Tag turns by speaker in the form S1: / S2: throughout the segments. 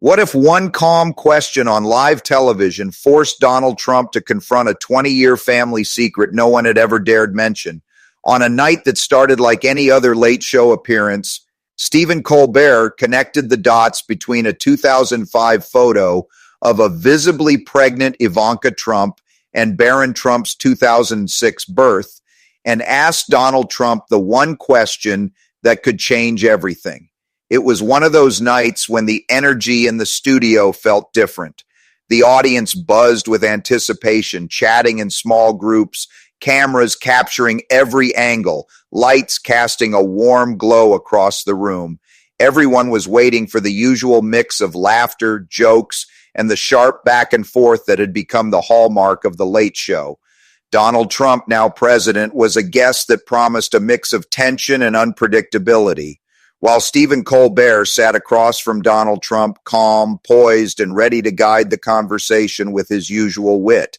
S1: What if one calm question on live television forced Donald Trump to confront a 20-year family secret no one had ever dared mention? On a night that started like any other late show appearance, Stephen Colbert connected the dots between a 2005 photo of a visibly pregnant Ivanka Trump and Barron Trump's 2006 birth and asked Donald Trump the one question that could change everything. It was one of those nights when the energy in the studio felt different. The audience buzzed with anticipation, chatting in small groups, cameras capturing every angle, lights casting a warm glow across the room. Everyone was waiting for the usual mix of laughter, jokes, and the sharp back and forth that had become the hallmark of the Late Show. Donald Trump, now president, was a guest that promised a mix of tension and unpredictability. While Stephen Colbert sat across from Donald Trump, calm, poised, and ready to guide the conversation with his usual wit.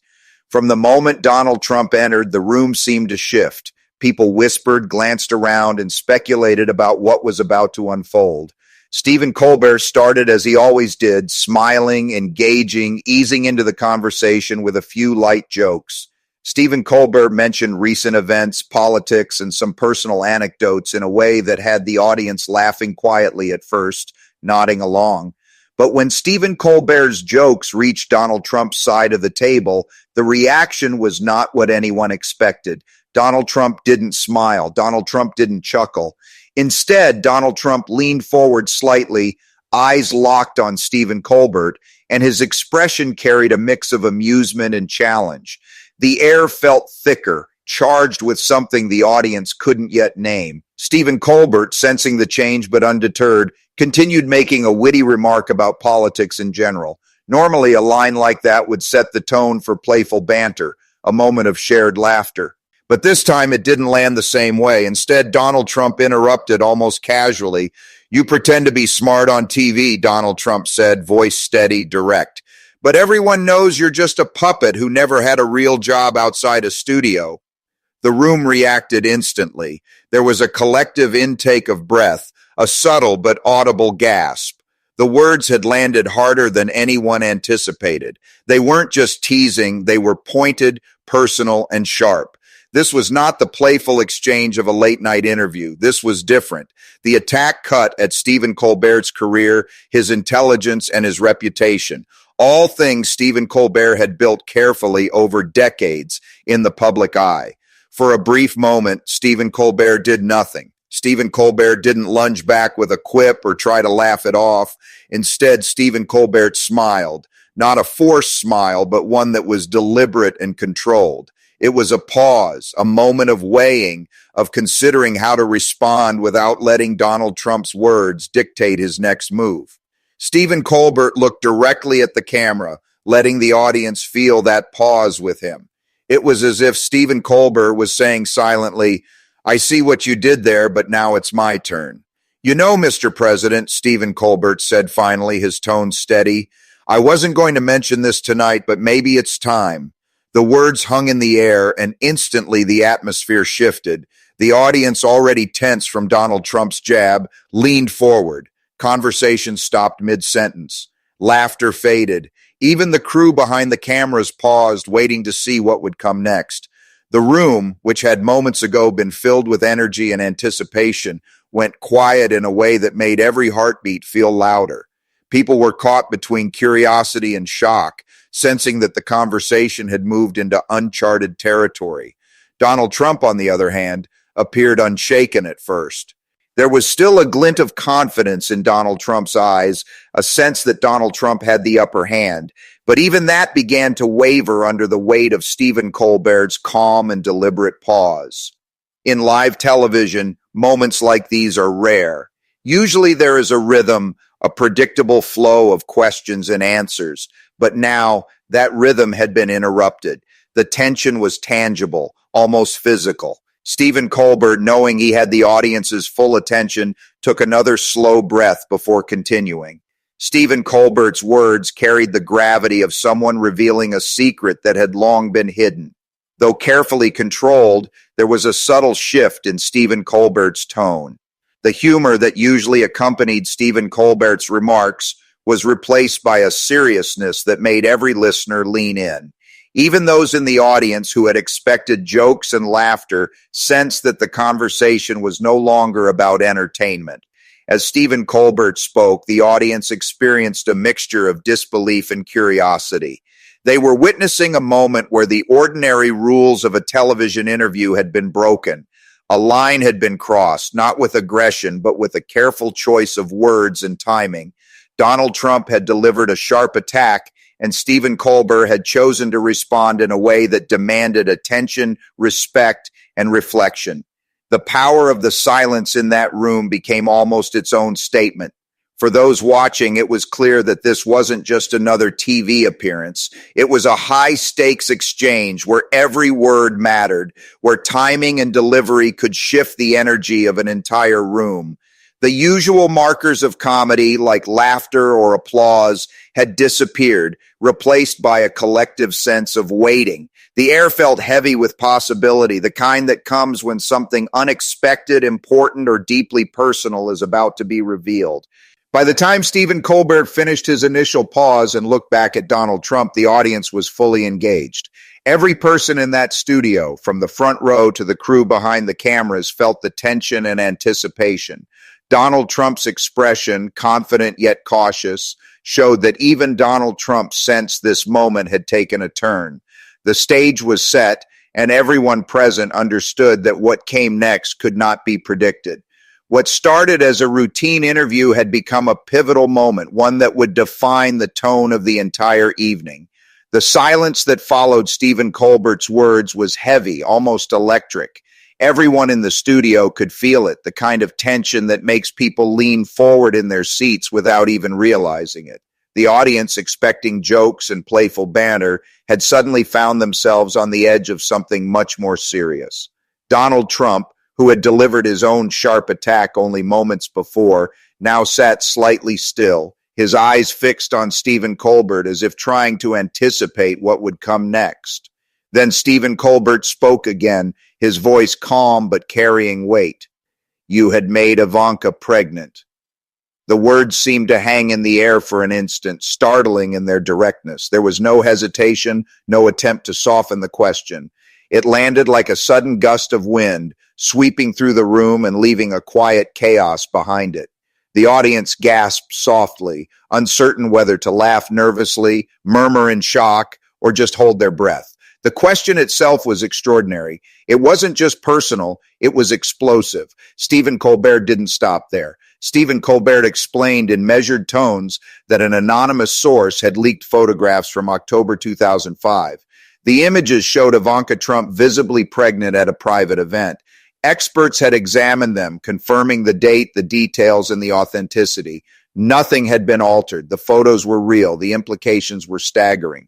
S1: From the moment Donald Trump entered, the room seemed to shift. People whispered, glanced around, and speculated about what was about to unfold. Stephen Colbert started as he always did, smiling, engaging, easing into the conversation with a few light jokes. Stephen Colbert mentioned recent events, politics, and some personal anecdotes in a way that had the audience laughing quietly at first, nodding along. But when Stephen Colbert's jokes reached Donald Trump's side of the table, the reaction was not what anyone expected. Donald Trump didn't smile. Donald Trump didn't chuckle. Instead, Donald Trump leaned forward slightly, eyes locked on Stephen Colbert, and his expression carried a mix of amusement and challenge. The air felt thicker, charged with something the audience couldn't yet name. Stephen Colbert, sensing the change but undeterred, continued making a witty remark about politics in general. Normally, a line like that would set the tone for playful banter, a moment of shared laughter. But this time it didn't land the same way. Instead, Donald Trump interrupted almost casually. "You pretend to be smart on TV," Donald Trump said, voice steady, direct. "But everyone knows you're just a puppet who never had a real job outside a studio." The room reacted instantly. There was a collective intake of breath, a subtle but audible gasp. The words had landed harder than anyone anticipated. They weren't just teasing, they were pointed, personal, and sharp. This was not the playful exchange of a late-night interview. This was different. The attack cut at Stephen Colbert's career, his intelligence, and his reputation. All things Stephen Colbert had built carefully over decades in the public eye. For a brief moment, Stephen Colbert did nothing. Stephen Colbert didn't lunge back with a quip or try to laugh it off. Instead, Stephen Colbert smiled. Not a forced smile, but one that was deliberate and controlled. It was a pause, a moment of weighing, of considering how to respond without letting Donald Trump's words dictate his next move. Stephen Colbert looked directly at the camera, letting the audience feel that pause with him. It was as if Stephen Colbert was saying silently, "I see what you did there, but now it's my turn." "You know, Mr. President," Stephen Colbert said finally, his tone steady, "I wasn't going to mention this tonight, but maybe it's time." The words hung in the air, and instantly the atmosphere shifted. The audience, already tense from Donald Trump's jab, leaned forward. Conversation stopped mid-sentence. Laughter faded. Even the crew behind the cameras paused, waiting to see what would come next. The room, which had moments ago been filled with energy and anticipation, went quiet in a way that made every heartbeat feel louder. People were caught between curiosity and shock, sensing that the conversation had moved into uncharted territory. Donald Trump, on the other hand, appeared unshaken at first. There was still a glint of confidence in Donald Trump's eyes, a sense that Donald Trump had the upper hand. But even that began to waver under the weight of Stephen Colbert's calm and deliberate pause. In live television, moments like these are rare. Usually there is a rhythm, a predictable flow of questions and answers. But now that rhythm had been interrupted. The tension was tangible, almost physical. Stephen Colbert, knowing he had the audience's full attention, took another slow breath before continuing. Stephen Colbert's words carried the gravity of someone revealing a secret that had long been hidden. Though carefully controlled, there was a subtle shift in Stephen Colbert's tone. The humor that usually accompanied Stephen Colbert's remarks was replaced by a seriousness that made every listener lean in. Even those in the audience who had expected jokes and laughter sensed that the conversation was no longer about entertainment. As Stephen Colbert spoke, the audience experienced a mixture of disbelief and curiosity. They were witnessing a moment where the ordinary rules of a television interview had been broken. A line had been crossed, not with aggression, but with a careful choice of words and timing. Donald Trump had delivered a sharp attack, and Stephen Colbert had chosen to respond in a way that demanded attention, respect, and reflection. The power of the silence in that room became almost its own statement. For those watching, it was clear that this wasn't just another TV appearance. It was a high-stakes exchange where every word mattered, where timing and delivery could shift the energy of an entire room. The usual markers of comedy, like laughter or applause, had disappeared, replaced by a collective sense of waiting. The air felt heavy with possibility, the kind that comes when something unexpected, important, or deeply personal is about to be revealed. By the time Stephen Colbert finished his initial pause and looked back at Donald Trump, the audience was fully engaged. Every person in that studio, from the front row to the crew behind the cameras, felt the tension and anticipation. Donald Trump's expression, confident yet cautious, showed that even Donald Trump sensed this moment had taken a turn. The stage was set, and everyone present understood that what came next could not be predicted. What started as a routine interview had become a pivotal moment, one that would define the tone of the entire evening. The silence that followed Stephen Colbert's words was heavy, almost electric. Everyone in the studio could feel it, the kind of tension that makes people lean forward in their seats without even realizing it. The audience, expecting jokes and playful banter, had suddenly found themselves on the edge of something much more serious. Donald Trump, who had delivered his own sharp attack only moments before, now sat slightly still, his eyes fixed on Stephen Colbert as if trying to anticipate what would come next. Then Stephen Colbert spoke again, his voice calm but carrying weight. "You had made Ivanka pregnant." The words seemed to hang in the air for an instant, startling in their directness. There was no hesitation, no attempt to soften the question. It landed like a sudden gust of wind, sweeping through the room and leaving a quiet chaos behind it. The audience gasped softly, uncertain whether to laugh nervously, murmur in shock, or just hold their breath. The question itself was extraordinary. It wasn't just personal, it was explosive. Stephen Colbert didn't stop there. Stephen Colbert explained in measured tones that an anonymous source had leaked photographs from October 2005. The images showed Ivanka Trump visibly pregnant at a private event. Experts had examined them, confirming the date, the details, and the authenticity. Nothing had been altered. The photos were real. The implications were staggering.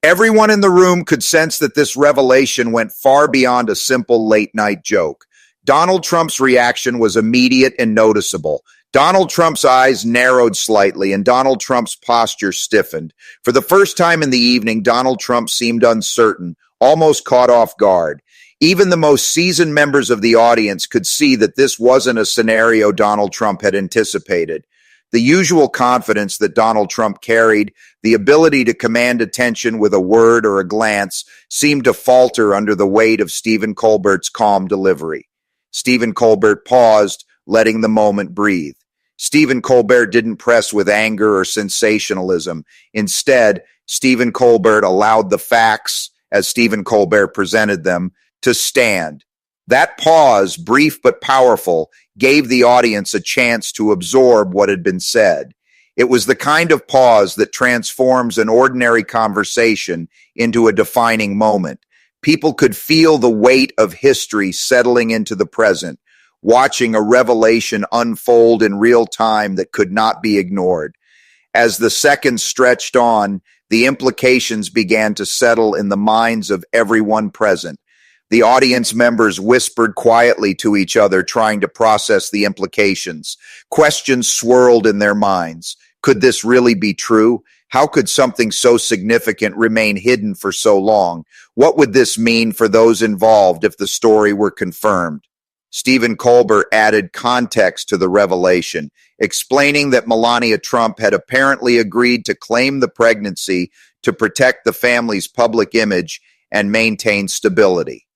S1: Everyone in the room could sense that this revelation went far beyond a simple late-night joke. Donald Trump's reaction was immediate and noticeable. Donald Trump's eyes narrowed slightly, and Donald Trump's posture stiffened. For the first time in the evening, Donald Trump seemed uncertain, almost caught off guard. Even the most seasoned members of the audience could see that this wasn't a scenario Donald Trump had anticipated. The usual confidence that Donald Trump carried, the ability to command attention with a word or a glance, seemed to falter under the weight of Stephen Colbert's calm delivery. Stephen Colbert paused, letting the moment breathe. Stephen Colbert didn't press with anger or sensationalism. Instead, Stephen Colbert allowed the facts, as Stephen Colbert presented them, to stand. That pause, brief but powerful, gave the audience a chance to absorb what had been said. It was the kind of pause that transforms an ordinary conversation into a defining moment. People could feel the weight of history settling into the present, watching a revelation unfold in real time that could not be ignored. As the seconds stretched on, the implications began to settle in the minds of everyone present. The audience members whispered quietly to each other, trying to process the implications. Questions swirled in their minds. Could this really be true? How could something so significant remain hidden for so long? What would this mean for those involved if the story were confirmed? Stephen Colbert added context to the revelation, explaining that Melania Trump had apparently agreed to claim the pregnancy to protect the family's public image and maintain stability.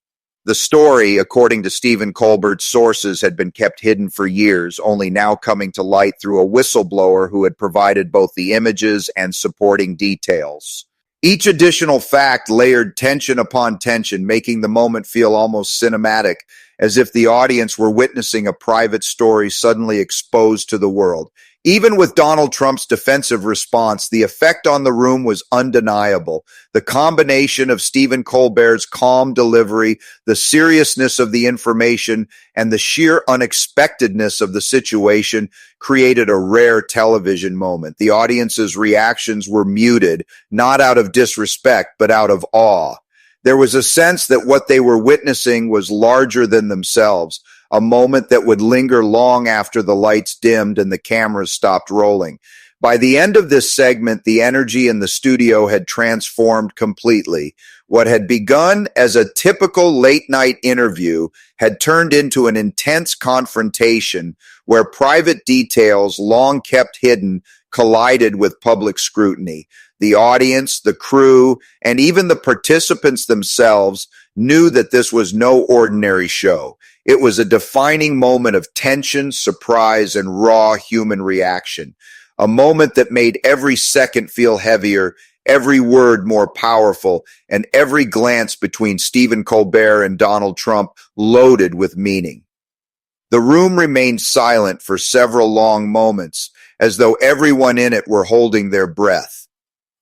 S1: The story, according to Stephen Colbert's sources, had been kept hidden for years, only now coming to light through a whistleblower who had provided both the images and supporting details. Each additional fact layered tension upon tension, making the moment feel almost cinematic, as if the audience were witnessing a private story suddenly exposed to the world. Even with Donald Trump's defensive response, the effect on the room was undeniable. The combination of Stephen Colbert's calm delivery, the seriousness of the information, and the sheer unexpectedness of the situation created a rare television moment. The audience's reactions were muted, not out of disrespect, but out of awe. There was a sense that what they were witnessing was larger than themselves, a moment that would linger long after the lights dimmed and the cameras stopped rolling. By the end of this segment, the energy in the studio had transformed completely. What had begun as a typical late-night interview had turned into an intense confrontation where private details, long kept hidden, collided with public scrutiny. The audience, the crew, and even the participants themselves knew that this was no ordinary show. It was a defining moment of tension, surprise, and raw human reaction. A moment that made every second feel heavier, every word more powerful, and every glance between Stephen Colbert and Donald Trump loaded with meaning. The room remained silent for several long moments, as though everyone in it were holding their breath.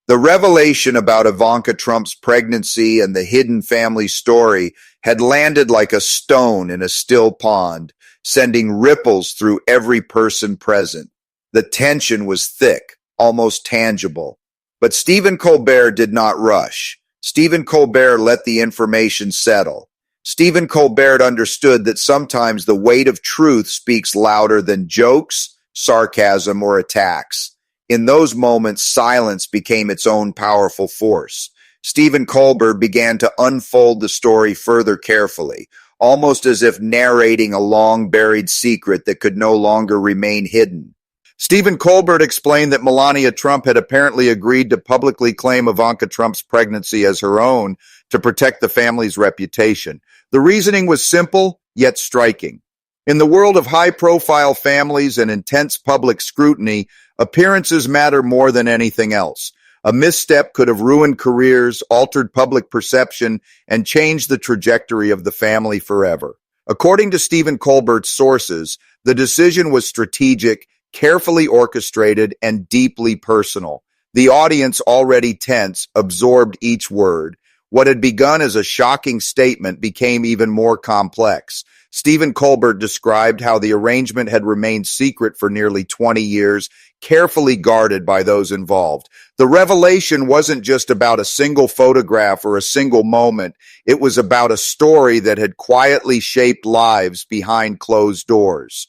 S1: The revelation about Ivanka Trump's pregnancy and the hidden family story had landed like a stone in a still pond, sending ripples through every person present. The tension was thick, almost tangible. But Stephen Colbert did not rush. Stephen Colbert let the information settle. Stephen Colbert understood that sometimes the weight of truth speaks louder than jokes, sarcasm, or attacks. In those moments, silence became its own powerful force. Stephen Colbert began to unfold the story further carefully, almost as if narrating a long-buried secret that could no longer remain hidden. Stephen Colbert explained that Melania Trump had apparently agreed to publicly claim Ivanka Trump's pregnancy as her own to protect the family's reputation. The reasoning was simple, yet striking. In the world of high-profile families and intense public scrutiny, appearances matter more than anything else. A misstep could have ruined careers, altered public perception, and changed the trajectory of the family forever. According to Stephen Colbert's sources, the decision was strategic, carefully orchestrated, and deeply personal. The audience, already tense, absorbed each word. What had begun as a shocking statement became even more complex. Stephen Colbert described how the arrangement had remained secret for nearly 20 years, carefully guarded by those involved. The revelation wasn't just about a single photograph or a single moment. It was about a story that had quietly shaped lives behind closed doors.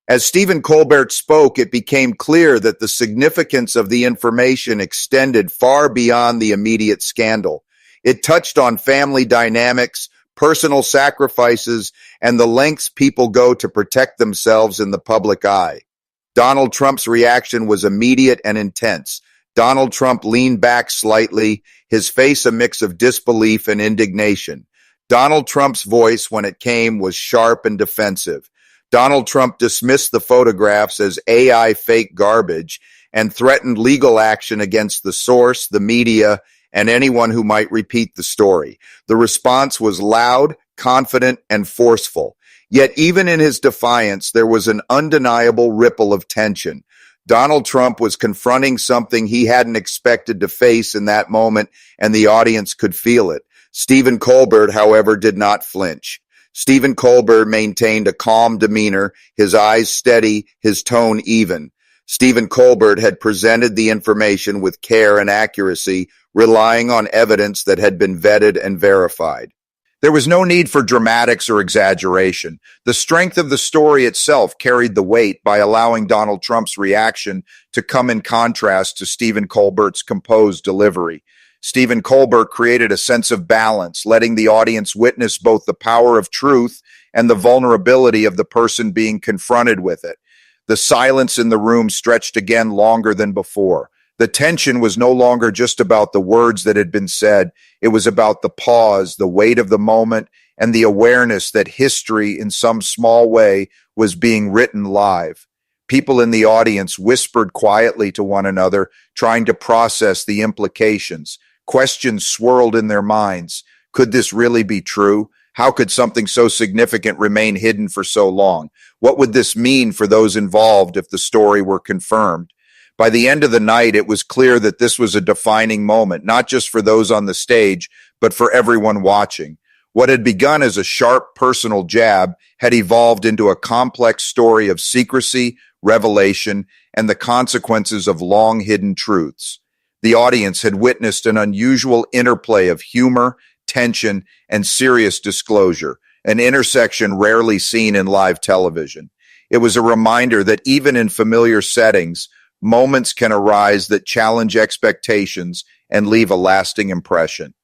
S1: As Stephen Colbert spoke, it became clear that the significance of the information extended far beyond the immediate scandal. It touched on family dynamics, personal sacrifices, and the lengths people go to protect themselves in the public eye. Donald Trump's reaction was immediate and intense. Donald Trump leaned back slightly, his face a mix of disbelief and indignation. Donald Trump's voice, when it came, was sharp and defensive. Donald Trump dismissed the photographs as AI fake garbage and threatened legal action against the source, the media, and anyone who might repeat the story. The response was loud, confident, and forceful. Yet even in his defiance, there was an undeniable ripple of tension. Donald Trump was confronting something he hadn't expected to face in that moment, and the audience could feel it. Stephen Colbert, however, did not flinch. Stephen Colbert maintained a calm demeanor, his eyes steady, his tone even. Stephen Colbert had presented the information with care and accuracy, relying on evidence that had been vetted and verified. There was no need for dramatics or exaggeration. The strength of the story itself carried the weight by allowing Donald Trump's reaction to come in contrast to Stephen Colbert's composed delivery. Stephen Colbert created a sense of balance, letting the audience witness both the power of truth and the vulnerability of the person being confronted with it. The silence in the room stretched again longer than before. The tension was no longer just about the words that had been said. It was about the pause, the weight of the moment, and the awareness that history, in some small way, was being written live. People in the audience whispered quietly to one another, trying to process the implications. Questions swirled in their minds. Could this really be true? How could something so significant remain hidden for so long? What would this mean for those involved if the story were confirmed? By the end of the night, it was clear that this was a defining moment, not just for those on the stage, but for everyone watching. What had begun as a sharp personal jab had evolved into a complex story of secrecy, revelation, and the consequences of long-hidden truths. The audience had witnessed an unusual interplay of humor, tension, and serious disclosure, an intersection rarely seen in live television. It was a reminder that even in familiar settings, moments can arise that challenge expectations and leave a lasting impression.